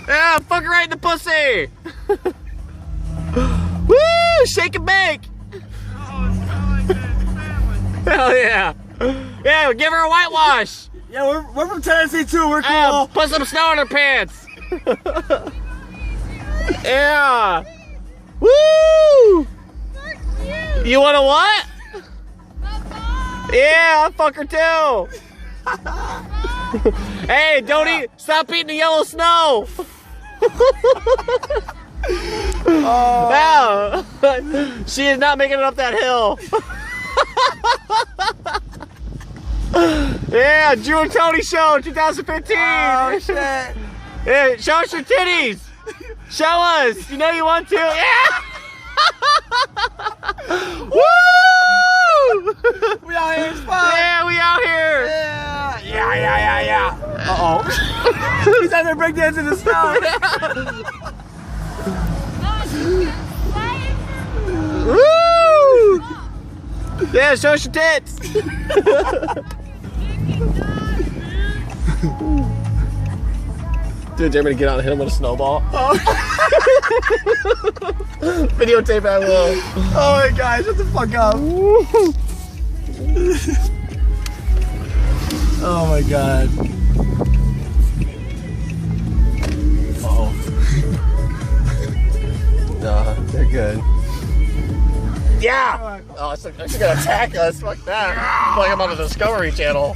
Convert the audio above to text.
Yeah, fuck her right in the pussy. Woo! Shake and bake. Oh, it's kind of like that. Hell yeah. Yeah, give her a whitewash. Yeah, we're from Tennessee too. We're cool. Put some snow in her pants. Yeah. Woo! You want a what? Yeah, I'll fuck her too. Hey, don't eat. Stop eating the yellow snow. Wow. She is not making it up that hill. Yeah, Drew and Tony show 2015. Oh shit. Yeah, show us your titties. Show us. You know you want to. Yeah. Woo! We out here, spot. Yeah, we out here. Yeah. Uh-oh. He's out there breakdancing in the snow. Woo! Yeah, show us your tits. Dude, they're gonna get out and hit him with a snowball. Oh. Videotape I will. Oh my god, shut the fuck up. Oh my god. Uh-oh. Nah, they're good. Yeah! Oh, it's actually gonna attack us. Fuck that. Like I'm on the Discovery Channel.